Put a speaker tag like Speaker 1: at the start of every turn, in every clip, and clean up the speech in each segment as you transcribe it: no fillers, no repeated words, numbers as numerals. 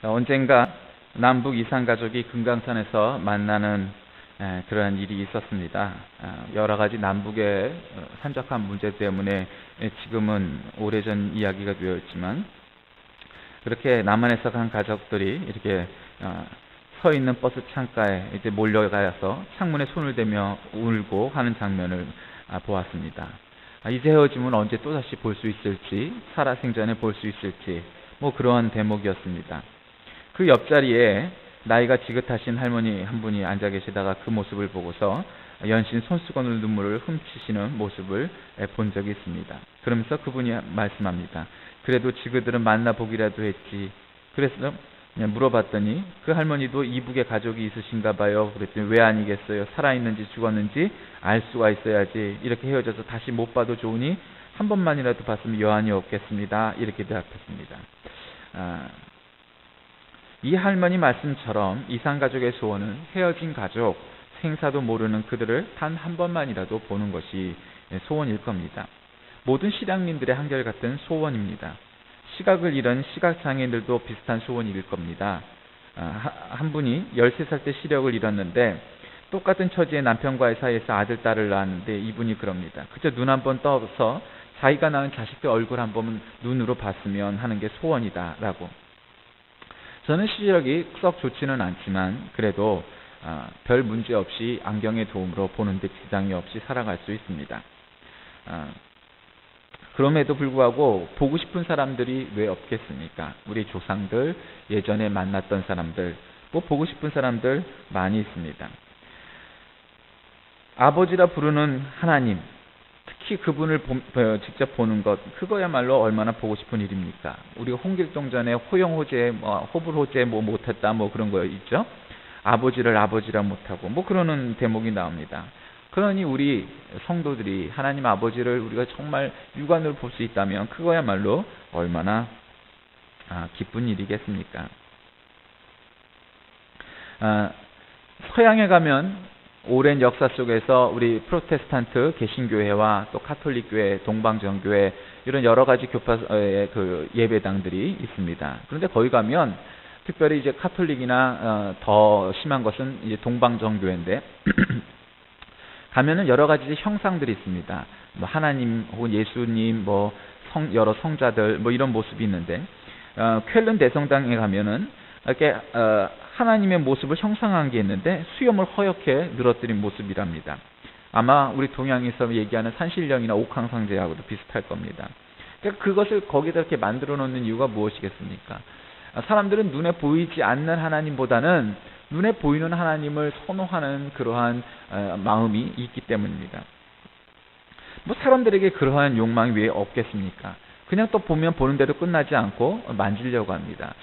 Speaker 1: 언젠가 남북 이산 가족이 금강산에서 만나는 그러한 일이 있었습니다. 여러 가지 남북의 산적한 문제 때문에 지금은 오래전 이야기가 되어 있지만, 그렇게 남한에서 간 가족들이 이렇게 서 있는 버스 창가에 이제 몰려가서 창문에 손을 대며 울고 하는 장면을 보았습니다. 이제 헤어지면 언제 또다시 볼 수 있을지, 살아생전에 볼 수 있을지, 그러한 대목이었습니다. 그 옆자리에 나이가 지긋하신 할머니 한 분이 앉아 계시다가 그 모습을 보고서 연신 손수건을 눈물을 훔치시는 모습을 본 적이 있습니다. 그러면서 그분이 말씀합니다. 그래도 지그들은 만나보기라도 했지. 그래서 물어봤더니 그 할머니도 이북에 가족이 있으신가 봐요. 그랬더니 왜 아니겠어요. 살아있는지 죽었는지 알 수가 있어야지. 이렇게 헤어져서 다시 못 봐도 좋으니 한 번만이라도 봤으면 여한이 없겠습니다. 이렇게 대답했습니다. 이 할머니 말씀처럼 이산가족의 소원은 헤어진 가족, 생사도 모르는 그들을 단 한 번만이라도 보는 것이 소원일 겁니다. 모든 실향민들의 한결같은 소원입니다. 시각을 잃은 시각장애인들도 비슷한 소원일 겁니다. 한 분이 13살 때 시력을 잃었는데 똑같은 처지의 남편과의 사이에서 아들, 딸을 낳았는데 이분이 그럽니다. 그저 눈 한 번 떠서 자기가 낳은 자식들 얼굴 한 번 눈으로 봤으면 하는 게 소원이다 라고. 저는 시력이 썩 좋지는 않지만 그래도 별 문제 없이 안경의 도움으로 보는 데 지장이 없이 살아갈 수 있습니다. 그럼에도 불구하고 보고 싶은 사람들이 왜 없겠습니까? 우리 조상들, 예전에 만났던 사람들, 보고 싶은 사람들 많이 있습니다. 아버지라 부르는 하나님, 특히 그분을 직접 보는 것, 그거야말로 얼마나 보고 싶은 일입니까? 우리가 홍길동전에 호영호재, 호불호재 못했다 그런 거 있죠? 아버지를 아버지라 못하고 그러는 대목이 나옵니다. 그러니 우리 성도들이 하나님 아버지를 우리가 정말 육안으로 볼 수 있다면 그거야말로 얼마나 기쁜 일이겠습니까? 서양에 가면 오랜 역사 속에서 우리 프로테스탄트 개신교회와 또 카톨릭교회, 동방정교회 이런 여러 가지 교파의 그 예배당들이 있습니다. 그런데 거기 가면 특별히 이제 카톨릭이나 더 심한 것은 이제 동방정교회인데 가면은 여러 가지 형상들이 있습니다. 하나님 혹은 예수님, 여러 성자들 이런 모습이 있는데 쾰른 대성당에 가면은 이렇게 하나님의 모습을 형상한 게 있는데 수염을 허옇게 늘어뜨린 모습이랍니다. 아마 우리 동양에서 얘기하는 산신령이나 옥황상제하고도 비슷할 겁니다. 그러니까 그것을 거기다 이렇게 만들어 놓는 이유가 무엇이겠습니까? 사람들은 눈에 보이지 않는 하나님보다는 눈에 보이는 하나님을 선호하는 그러한 마음이 있기 때문입니다. 사람들에게 그러한 욕망이 왜 없겠습니까? 그냥 또 보는 대로 끝나지 않고 만지려고 합니다.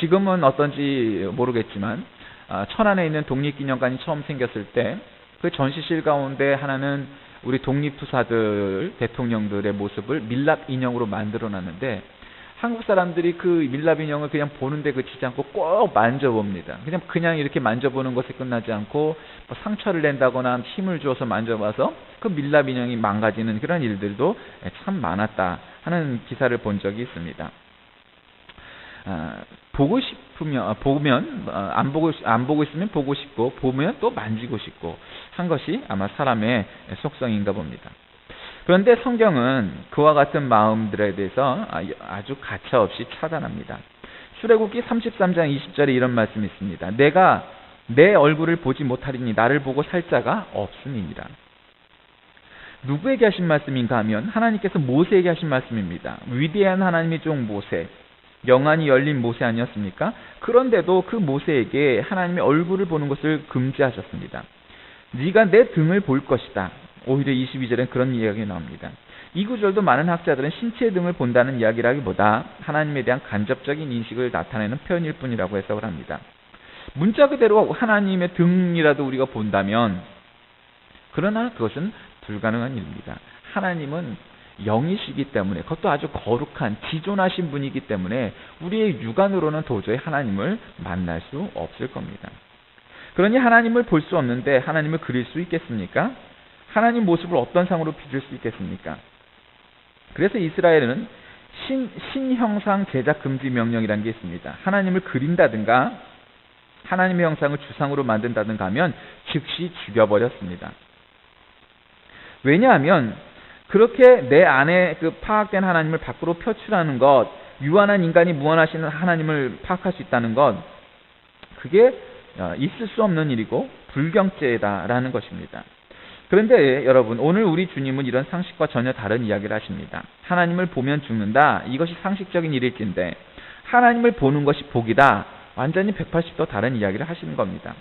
Speaker 1: 지금은 어떤지 모르겠지만 천안에 있는 독립기념관이 처음 생겼을 때 그 전시실 가운데 하나는 우리 독립투사들, 대통령들의 모습을 밀랍 인형으로 만들어 놨는데 한국 사람들이 그 밀랍 인형을 그냥 보는데 그치지 않고 꼭 만져봅니다. 그냥 이렇게 만져보는 것에 끝나지 않고 상처를 낸다거나 힘을 주어서 만져봐서 그 밀랍 인형이 망가지는 그런 일들도 참 많았다 하는 기사를 본 적이 있습니다. 보고 싶으면 보면 안 보고 있으면 보고 싶고 보면 또 만지고 싶고 한 것이 아마 사람의 속성인가 봅니다. 그런데 성경은 그와 같은 마음들에 대해서 아주 가차없이 차단합니다. 출애굽기 33장 20절에 이런 말씀이 있습니다. 내가 내 얼굴을 보지 못하리니 나를 보고 살 자가 없음이니라. 누구에게 하신 말씀인가 하면 하나님께서 모세에게 하신 말씀입니다. 위대한 하나님의 종 모세, 영안이 열린 모세 아니었습니까? 그런데도 그 모세에게 하나님의 얼굴을 보는 것을 금지하셨습니다. 네가 내 등을 볼 것이다. 오히려 22절엔 그런 이야기가 나옵니다. 이 구절도 많은 학자들은 신체의 등을 본다는 이야기라기보다 하나님에 대한 간접적인 인식을 나타내는 표현일 뿐이라고 해석을 합니다. 문자 그대로 하나님의 등이라도 우리가 본다면, 그러나 그것은 불가능한 일입니다. 하나님은 영이시기 때문에, 그것도 아주 거룩한 지존하신 분이기 때문에 우리의 육안으로는 도저히 하나님을 만날 수 없을 겁니다. 그러니 하나님을 볼 수 없는데 하나님을 그릴 수 있겠습니까? 하나님 모습을 어떤 상으로 빚을 수 있겠습니까? 그래서 이스라엘은 신형상 제작 금지 명령이라는 게 있습니다. 하나님을 그린다든가 하나님의 형상을 주상으로 만든다든가 하면 즉시 죽여버렸습니다. 왜냐하면 그렇게 내 안에 그 파악된 하나님을 밖으로 표출하는 것, 유한한 인간이 무한하신 하나님을 파악할 수 있다는 것, 그게 있을 수 없는 일이고 불경죄다라는 것입니다. 그런데 여러분, 오늘 우리 주님은 이런 상식과 전혀 다른 이야기를 하십니다. 하나님을 보면 죽는다, 이것이 상식적인 일일진데 하나님을 보는 것이 복이다, 완전히 180도 다른 이야기를 하시는 겁니다.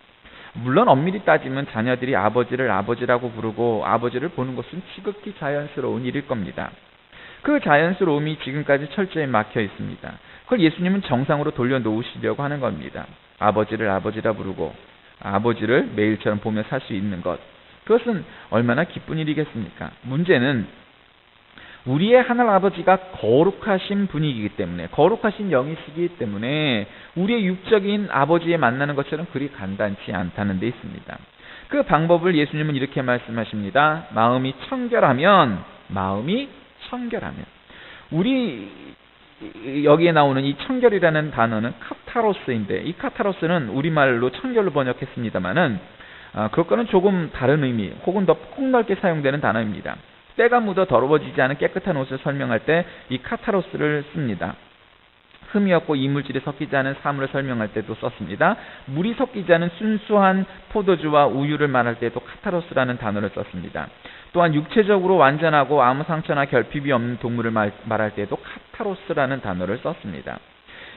Speaker 1: 물론 엄밀히 따지면 자녀들이 아버지를 아버지라고 부르고 아버지를 보는 것은 지극히 자연스러운 일일 겁니다. 그 자연스러움이 지금까지 철저히 막혀 있습니다. 그걸 예수님은 정상으로 돌려놓으시려고 하는 겁니다. 아버지를 아버지라 부르고 아버지를 매일처럼 보며 살 수 있는 것, 그것은 얼마나 기쁜 일이겠습니까? 문제는 우리의 하늘 아버지가 거룩하신 분이기 때문에, 거룩하신 영이시기 때문에 우리의 육적인 아버지에 만나는 것처럼 그리 간단치 않다는 데 있습니다. 그 방법을 예수님은 이렇게 말씀하십니다. 마음이 청결하면, 우리 여기에 나오는 이 청결이라는 단어는 카타로스인데, 이 카타로스는 우리말로 청결로 번역했습니다마는 그것과는 조금 다른 의미, 혹은 더 폭넓게 사용되는 단어입니다. 때가 묻어 더러워지지 않은 깨끗한 옷을 설명할 때 이 카타로스를 씁니다. 흠이 없고 이물질이 섞이지 않은 사물을 설명할 때도 썼습니다. 물이 섞이지 않은 순수한 포도주와 우유를 말할 때도 카타로스라는 단어를 썼습니다. 또한 육체적으로 완전하고 아무 상처나 결핍이 없는 동물을 말할 때도 카타로스라는 단어를 썼습니다.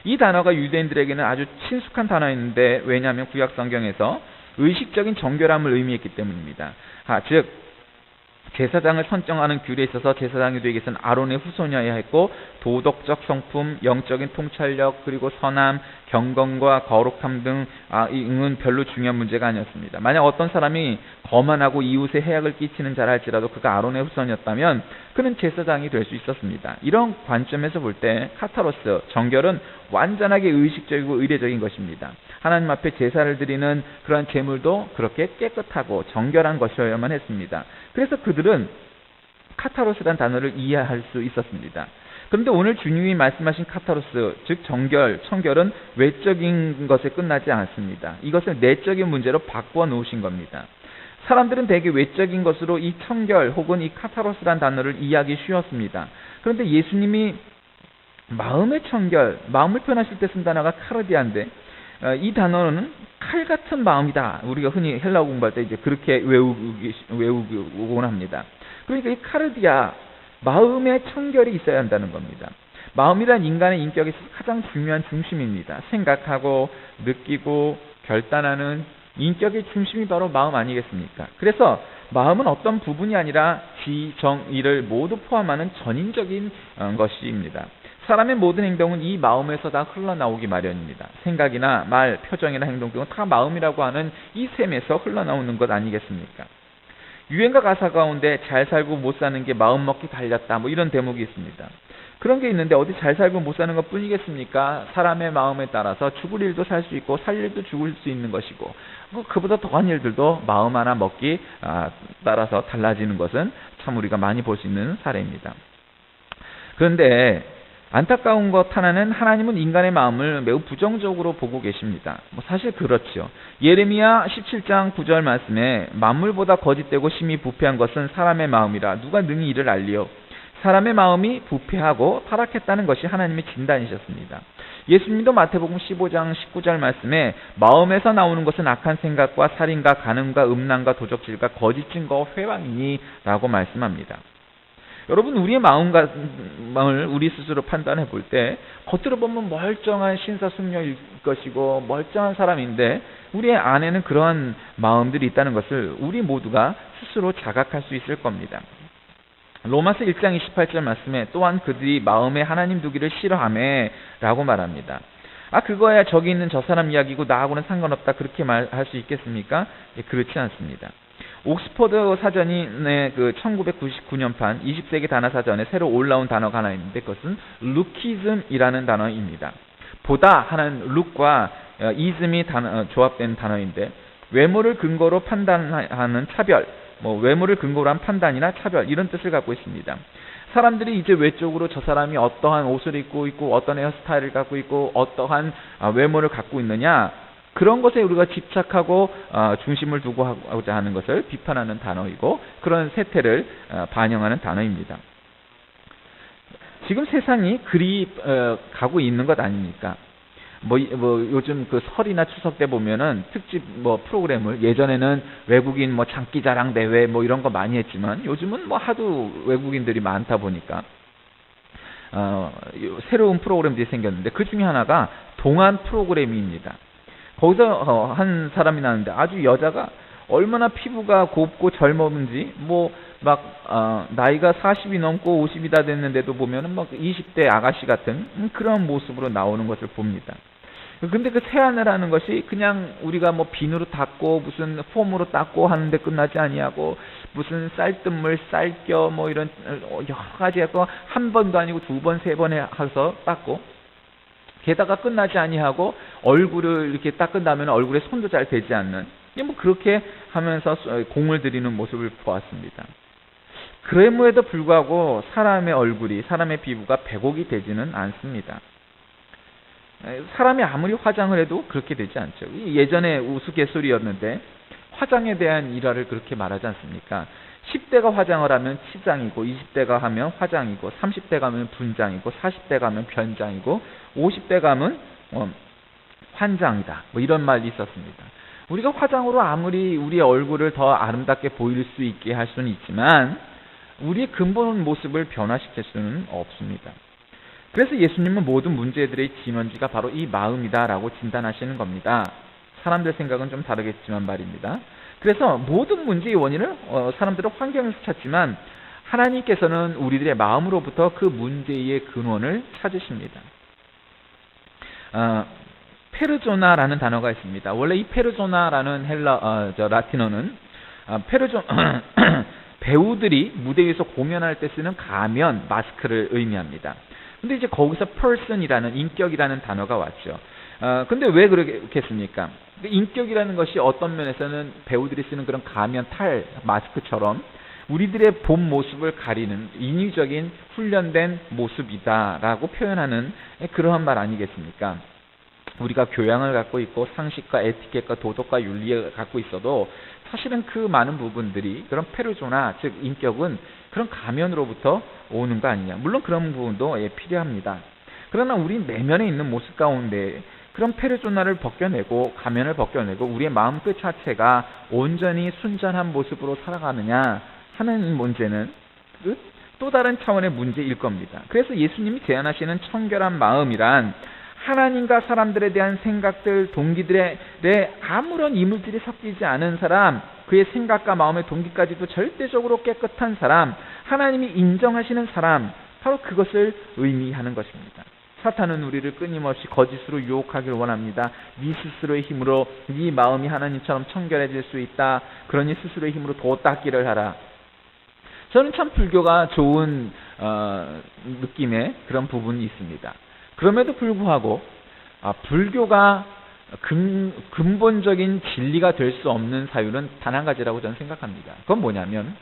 Speaker 1: 이 단어가 유대인들에게는 아주 친숙한 단어였는데, 왜냐하면 구약 성경에서 의식적인 정결함을 의미했기 때문입니다. 즉 제사장을 선정하는 규례에 있어서 제사장들에게서는 아론의 후손이어야 했고, 도덕적 성품, 영적인 통찰력, 그리고 선함, 경건과 거룩함 등은 별로 중요한 문제가 아니었습니다. 만약 어떤 사람이 거만하고 이웃에 해악을 끼치는 자라 할지라도 그가 아론의 후손이었다면 그는 제사장이 될 수 있었습니다. 이런 관점에서 볼 때 카타로스, 정결은 완전하게 의식적이고 의례적인 것입니다. 하나님 앞에 제사를 드리는 그러한 제물도 그렇게 깨끗하고 정결한 것이어야만 했습니다. 그래서 그들은 카타로스라는 단어를 이해할 수 있었습니다. 그런데 오늘 주님이 말씀하신 카타로스, 즉 정결, 청결은 외적인 것에 끝나지 않습니다. 이것을 내적인 문제로 바꾸어 놓으신 겁니다. 사람들은 대개 외적인 것으로 이 청결 혹은 이 카타로스라는 단어를 이해하기 쉬웠습니다. 그런데 예수님이 마음의 청결, 마음을 표현하실 때 쓴 단어가 카르디아인데, 이 단어는 칼 같은 마음이다. 우리가 흔히 헬라어 공부할 때 이제 그렇게 외우곤 합니다. 그러니까 이 카르디아, 마음의 청결이 있어야 한다는 겁니다. 마음이란 인간의 인격에서 가장 중요한 중심입니다. 생각하고 느끼고 결단하는 인격의 중심이 바로 마음 아니겠습니까? 그래서 마음은 어떤 부분이 아니라 지, 정, 이를 모두 포함하는 전인적인 것입니다. 사람의 모든 행동은 이 마음에서 다 흘러나오기 마련입니다. 생각이나 말, 표정이나 행동 등은 다 마음이라고 하는 이 셈에서 흘러나오는 것 아니겠습니까? 유행가 가사 가운데 잘 살고 못 사는 게 마음 먹기 달렸다, 뭐 이런 대목이 있습니다. 그런 게 있는데 어디 잘 살고 못 사는 것 뿐이겠습니까? 사람의 마음에 따라서 죽을 일도 살 수 있고 살 일도 죽을 수 있는 것이고, 그보다 더한 일들도 마음 하나 먹기 따라서 달라지는 것은 참 우리가 많이 볼 수 있는 사례입니다. 그런데 안타까운 것 하나는 하나님은 인간의 마음을 매우 부정적으로 보고 계십니다. 사실 그렇죠. 예레미야 17장 9절 말씀에 만물보다 거짓되고 심히 부패한 것은 사람의 마음이라 누가 능히 이를 알리요. 사람의 마음이 부패하고 타락했다는 것이 하나님의 진단이셨습니다. 예수님도 마태복음 15장 19절 말씀에 마음에서 나오는 것은 악한 생각과 살인과 간음과 음란과 도적질과 거짓 증거와 회방이니 라고 말씀합니다. 여러분, 우리의 마음을 우리 스스로 판단해 볼 때 겉으로 보면 멀쩡한 신사숙녀일 것이고 멀쩡한 사람인데 우리의 안에는 그러한 마음들이 있다는 것을 우리 모두가 스스로 자각할 수 있을 겁니다. 로마서 1장 28절 말씀에 또한 그들이 마음에 하나님 두기를 싫어하매 라고 말합니다. 그거야 저기 있는 저 사람 이야기고 나하고는 상관없다, 그렇게 말할 수 있겠습니까? 그렇지 않습니다. 옥스퍼드 사전이 그 1999년판 20세기 단어 사전에 새로 올라온 단어가 하나 있는데 그것은 루키즘이라는 단어입니다. 보다 하는 룩과 이즘이 조합된 단어인데 외모를 근거로 판단하는 차별, 외모를 근거로 한 판단이나 차별, 이런 뜻을 갖고 있습니다. 사람들이 이제 외적으로 저 사람이 어떠한 옷을 입고 있고 어떤 헤어스타일을 갖고 있고 어떠한 외모를 갖고 있느냐, 그런 것에 우리가 집착하고 중심을 두고 하고자 하는 것을 비판하는 단어이고 그런 세태를 반영하는 단어입니다. 지금 세상이 그리 가고 있는 것 아닙니까? 요즘 그 설이나 추석 때 보면은 특집 프로그램을, 예전에는 외국인 장기자랑 대회 이런 거 많이 했지만 요즘은 하도 외국인들이 많다 보니까 새로운 프로그램들이 생겼는데 그 중에 하나가 동안 프로그램입니다. 거기서 한 사람이 나왔는데 아주 여자가 얼마나 피부가 곱고 젊었는지 나이가 40이 넘고 50이 다 됐는데도 보면은 20대 아가씨 같은 그런 모습으로 나오는 것을 봅니다. 근데 그 세안을 하는 것이 그냥 우리가 비누로 닦고 무슨 폼으로 닦고 하는데 끝나지 아니하고 무슨 쌀뜨물, 쌀겨 이런 여러 가지 해서 한 번도 아니고 두 번, 세 번 해서 닦고, 게다가 끝나지 아니하고 얼굴을 이렇게 닦은 다음에 얼굴에 손도 잘 대지 않는, 그렇게 하면서 공을 들이는 모습을 보았습니다. 그럼에도 불구하고 사람의 얼굴이, 사람의 피부가 백옥이 되지는 않습니다. 사람이 아무리 화장을 해도 그렇게 되지 않죠. 예전에 우스갯소리였는데 화장에 대한 일화를 그렇게 말하지 않습니까? 10대가 화장을 하면 치장이고, 20대가 하면 화장이고, 30대 가면 분장이고, 40대 가면 변장이고, 50대 가면 환장이다. 이런 말이 있었습니다. 우리가 화장으로 아무리 우리의 얼굴을 더 아름답게 보일 수 있게 할 수는 있지만 우리의 근본 모습을 변화시킬 수는 없습니다. 그래서 예수님은 모든 문제들의 진원지가 바로 이 마음이다라고 진단하시는 겁니다. 사람들 생각은 좀 다르겠지만 말입니다. 그래서 모든 문제의 원인을 사람들은 환경에서 찾지만 하나님께서는 우리들의 마음으로부터 그 문제의 근원을 찾으십니다. 페르조나라는 단어가 있습니다. 원래 이 페르조나라는 라틴어는 배우들이 무대 위에서 공연할 때 쓰는 가면, 마스크를 의미합니다. 근데 이제 거기서 person이라는, 인격이라는 단어가 왔죠. 근데 왜 그렇겠습니까? 인격이라는 것이 어떤 면에서는 배우들이 쓰는 그런 가면, 탈, 마스크처럼 우리들의 본 모습을 가리는 인위적인 훈련된 모습이다라고 표현하는 그러한 말 아니겠습니까? 우리가 교양을 갖고 있고 상식과 에티켓과 도덕과 윤리를 갖고 있어도 사실은 그 많은 부분들이 그런 페르소나, 즉 인격은 그런 가면으로부터 오는 거 아니냐. 물론 그런 부분도 필요합니다. 그러나 우리 내면에 있는 모습 가운데 그런 페르소나를 벗겨내고 가면을 벗겨내고 우리의 마음 그 자체가 온전히 순전한 모습으로 살아가느냐 하는 문제는 또 다른 차원의 문제일 겁니다. 그래서 예수님이 제안하시는 청결한 마음이란 하나님과 사람들에 대한 생각들, 동기들에 아무런 이물질이 섞이지 않은 사람, 그의 생각과 마음의 동기까지도 절대적으로 깨끗한 사람, 하나님이 인정하시는 사람, 바로 그것을 의미하는 것입니다. 사탄은 우리를 끊임없이 거짓으로 유혹하길 원합니다. 네 스스로의 힘으로 네 마음이 하나님처럼 청결해질 수 있다. 그러니 스스로의 힘으로 도 닦기를 하라. 저는 참 불교가 좋은 느낌의 그런 부분이 있습니다. 그럼에도 불구하고 불교가 근본적인 진리가 될 수 없는 사유는 단 한 가지라고 저는 생각합니다. 그건 뭐냐면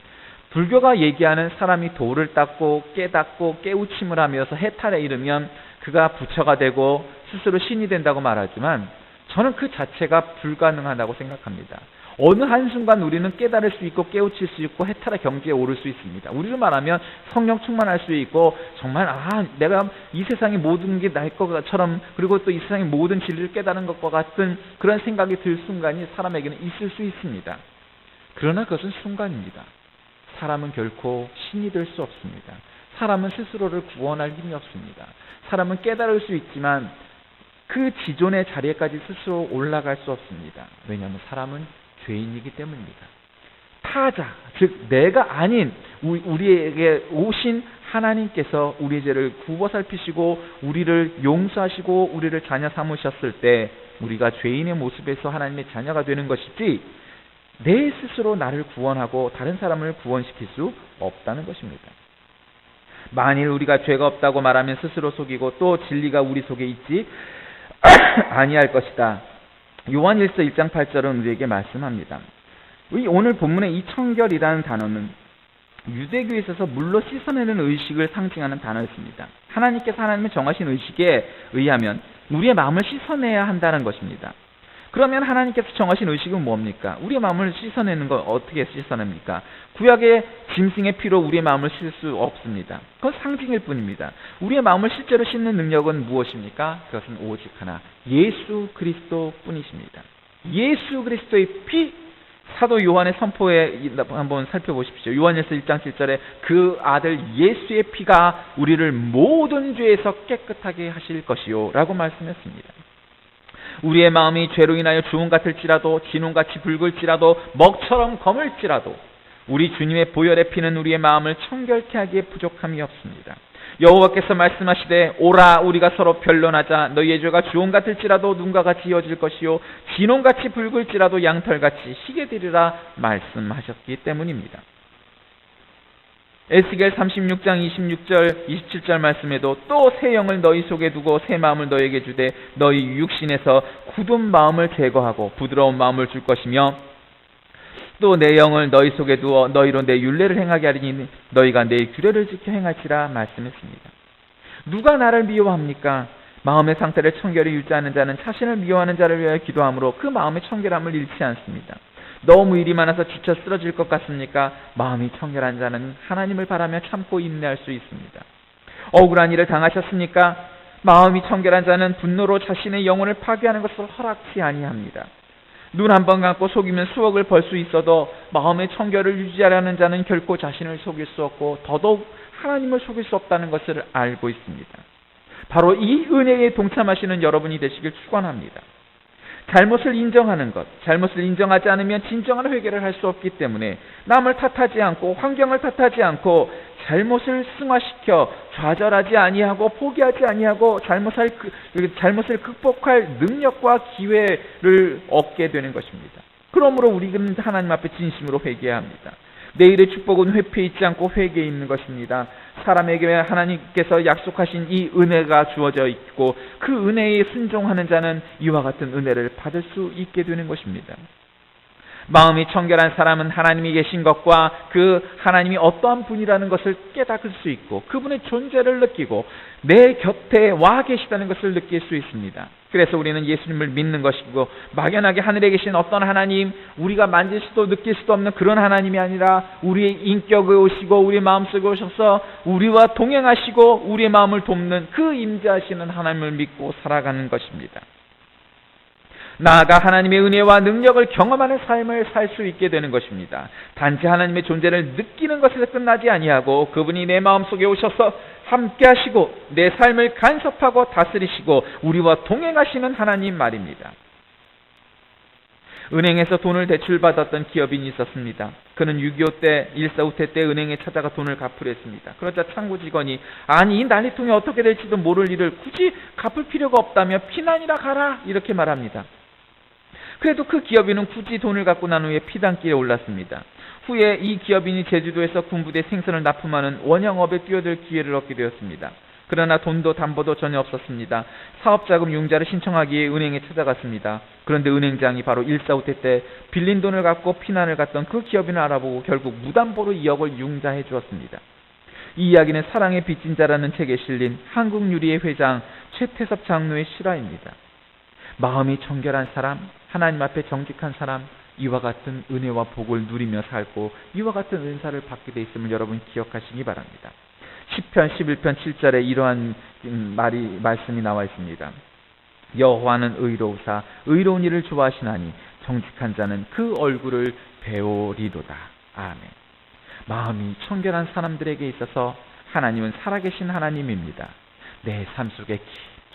Speaker 1: 불교가 얘기하는 사람이 도를 닦고 깨닫고 깨우침을 하면서 해탈에 이르면 그가 부처가 되고 스스로 신이 된다고 말하지만 저는 그 자체가 불가능하다고 생각합니다. 어느 한순간 우리는 깨달을 수 있고 깨우칠 수 있고 해탈의 경지에 오를 수 있습니다. 우리로 말하면 성령 충만할 수 있고 정말 내가 이 세상의 모든 게 나일 것처럼 그리고 또 이 세상의 모든 진리를 깨달은 것과 같은 그런 생각이 들 순간이 사람에게는 있을 수 있습니다. 그러나 그것은 순간입니다. 사람은 결코 신이 될 수 없습니다. 사람은 스스로를 구원할 힘이 없습니다. 사람은 깨달을 수 있지만 그 지존의 자리에까지 스스로 올라갈 수 없습니다. 왜냐하면 사람은 죄인이기 때문입니다. 타자, 즉 내가 아닌 우리에게 오신 하나님께서 우리의 죄를 굽어 살피시고 우리를 용서하시고 우리를 자녀 삼으셨을 때 우리가 죄인의 모습에서 하나님의 자녀가 되는 것이지 내 스스로 나를 구원하고 다른 사람을 구원시킬 수 없다는 것입니다. 만일 우리가 죄가 없다고 말하면 스스로 속이고 또 진리가 우리 속에 있지 아니할 것이다. 요한일서 1장 8절은 우리에게 말씀합니다. 오늘 본문의 이 청결이라는 단어는 유대교에 있어서 물로 씻어내는 의식을 상징하는 단어였습니다. 하나님께서 하나님의 정하신 의식에 의하면 우리의 마음을 씻어내야 한다는 것입니다. 그러면 하나님께서 정하신 의식은 뭡니까? 우리의 마음을 씻어내는 건 어떻게 씻어냅니까? 구약의 짐승의 피로 우리의 마음을 씻을 수 없습니다. 그건 상징일 뿐입니다. 우리의 마음을 실제로 씻는 능력은 무엇입니까? 그것은 오직 하나, 예수 그리스도 뿐이십니다. 예수 그리스도의 피, 사도 요한의 선포에 한번 살펴보십시오. 요한일서 1장 7절에 그 아들 예수의 피가 우리를 모든 죄에서 깨끗하게 하실 것이요 라고 말씀했습니다. 우리의 마음이 죄로 인하여 주홍 같을지라도 진홍같이 붉을지라도 먹처럼 검을지라도 우리 주님의 보혈의 피는 우리의 마음을 청결케 하기에 부족함이 없습니다. 여호와께서 말씀하시되 오라 우리가 서로 변론하자. 너희의 죄가 주홍 같을지라도 눈과 같이 이어질 것이요 진홍같이 붉을지라도 양털같이 희게 되리라 말씀하셨기 때문입니다. 에스겔 36장 26절 27절 말씀에도 또 새 영을 너희 속에 두고 새 마음을 너희에게 주되 너희 육신에서 굳은 마음을 제거하고 부드러운 마음을 줄 것이며 또 내 영을 너희 속에 두어 너희로 내 율례를 행하게 하리니 너희가 내 규례를 지켜 행할지라 말씀했습니다. 누가 나를 미워합니까? 마음의 상태를 청결히 유지하는 자는 자신을 미워하는 자를 위하여 기도함으로 그 마음의 청결함을 잃지 않습니다. 너무 일이 많아서 지쳐 쓰러질 것 같습니까? 마음이 청결한 자는 하나님을 바라며 참고 인내할 수 있습니다. 억울한 일을 당하셨습니까? 마음이 청결한 자는 분노로 자신의 영혼을 파괴하는 것을 허락치 아니합니다. 눈 한 번 감고 속이면 수억을 벌 수 있어도 마음의 청결을 유지하려는 자는 결코 자신을 속일 수 없고 더더욱 하나님을 속일 수 없다는 것을 알고 있습니다. 바로 이 은혜에 동참하시는 여러분이 되시길 축원합니다. 잘못을 인정하는 것, 잘못을 인정하지 않으면 진정한 회개를 할 수 없기 때문에 남을 탓하지 않고 환경을 탓하지 않고 잘못을 승화시켜 좌절하지 아니하고 포기하지 아니하고 잘못을 극복할 능력과 기회를 얻게 되는 것입니다. 그러므로 우리는 하나님 앞에 진심으로 회개해야 합니다. 내일의 축복은 회피에 있지 않고 회개에 있는 것입니다. 사람에게 하나님께서 약속하신 이 은혜가 주어져 있고 그 은혜에 순종하는 자는 이와 같은 은혜를 받을 수 있게 되는 것입니다. 마음이 청결한 사람은 하나님이 계신 것과 그 하나님이 어떠한 분이라는 것을 깨닫을 수 있고 그분의 존재를 느끼고 내 곁에 와 계시다는 것을 느낄 수 있습니다. 그래서 우리는 예수님을 믿는 것이고 막연하게 하늘에 계신 어떤 하나님, 우리가 만질 수도 느낄 수도 없는 그런 하나님이 아니라 우리의 인격에 오시고 우리의 마음속에 오셔서 우리와 동행하시고 우리의 마음을 돕는 그 임재하시는 하나님을 믿고 살아가는 것입니다. 나아가 하나님의 은혜와 능력을 경험하는 삶을 살 수 있게 되는 것입니다. 단지 하나님의 존재를 느끼는 것에서 끝나지 아니하고 그분이 내 마음속에 오셔서 함께 하시고 내 삶을 간섭하고 다스리시고 우리와 동행하시는 하나님 말입니다. 은행에서 돈을 대출받았던 기업인이 있었습니다. 그는 6.25 때, 1.4 후퇴 때 은행에 찾아가 돈을 갚으려 했습니다. 그러자 창구 직원이 아니 이 난리통이 어떻게 될지도 모를 일을 굳이 갚을 필요가 없다며 피난이라 가라 이렇게 말합니다. 그래도 그 기업인은 굳이 돈을 갖고 난 후에 피단길에 올랐습니다. 후에 이 기업인이 제주도에서 군부대 생선을 납품하는 원형업에 뛰어들 기회를 얻게 되었습니다. 그러나 돈도 담보도 전혀 없었습니다. 사업자금 융자를 신청하기에 은행에 찾아갔습니다. 그런데 은행장이 바로 1.4 후퇴 때 빌린 돈을 갖고 피난을 갔던 그 기업인을 알아보고 결국 무담보로 2억을 융자해 주었습니다. 이 이야기는 사랑의 빚진 자라는 책에 실린 한국유리의 회장 최태섭 장로의 실화입니다. 마음이 청결한 사람, 하나님 앞에 정직한 사람, 이와 같은 은혜와 복을 누리며 살고 이와 같은 은사를 받게 돼 있음을 여러분 기억하시기 바랍니다. 시편 11편 7절에 이러한 말씀이 나와 있습니다. 여호와는 의로우사 의로운 일을 좋아하시나니 정직한 자는 그 얼굴을 배우리로다. 아멘. 마음이 청결한 사람들에게 있어서 하나님은 살아계신 하나님입니다. 내 삶 속에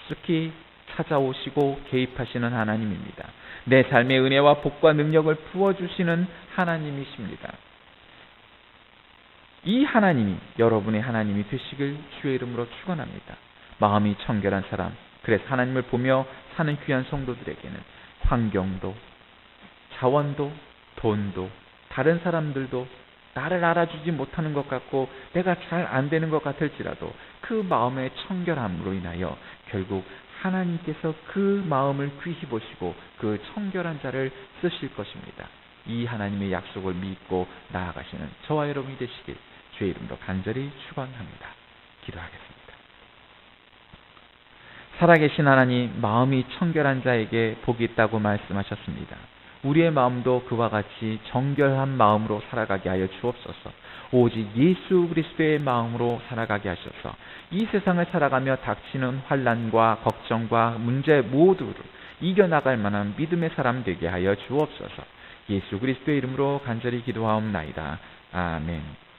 Speaker 1: 깊숙이 찾아오시고 개입하시는 하나님입니다. 내 삶의 은혜와 복과 능력을 부어주시는 하나님이십니다. 이 하나님이 여러분의 하나님이 되시길 주의 이름으로 축원합니다. 마음이 청결한 사람, 그래서 하나님을 보며 사는 귀한 성도들에게는 환경도, 자원도, 돈도, 다른 사람들도 나를 알아주지 못하는 것 같고 내가 잘 안 되는 것 같을지라도 그 마음의 청결함으로 인하여 결국 하나님께서 그 마음을 귀히 보시고 그 청결한 자를 쓰실 것입니다. 이 하나님의 약속을 믿고 나아가시는 저와 여러분이 되시길 주의 이름으로 간절히 축원합니다. 기도하겠습니다. 살아계신 하나님, 마음이 청결한 자에게 복이 있다고 말씀하셨습니다. 우리의 마음도 그와 같이 정결한 마음으로 살아가게 하여 주옵소서. 오직 예수 그리스도의 마음으로 살아가게 하셔서 이 세상을 살아가며 닥치는 환난과 걱정과 문제 모두를 이겨나갈 만한 믿음의 사람 되게 하여 주옵소서. 예수 그리스도의 이름으로 간절히 기도하옵나이다. 아멘.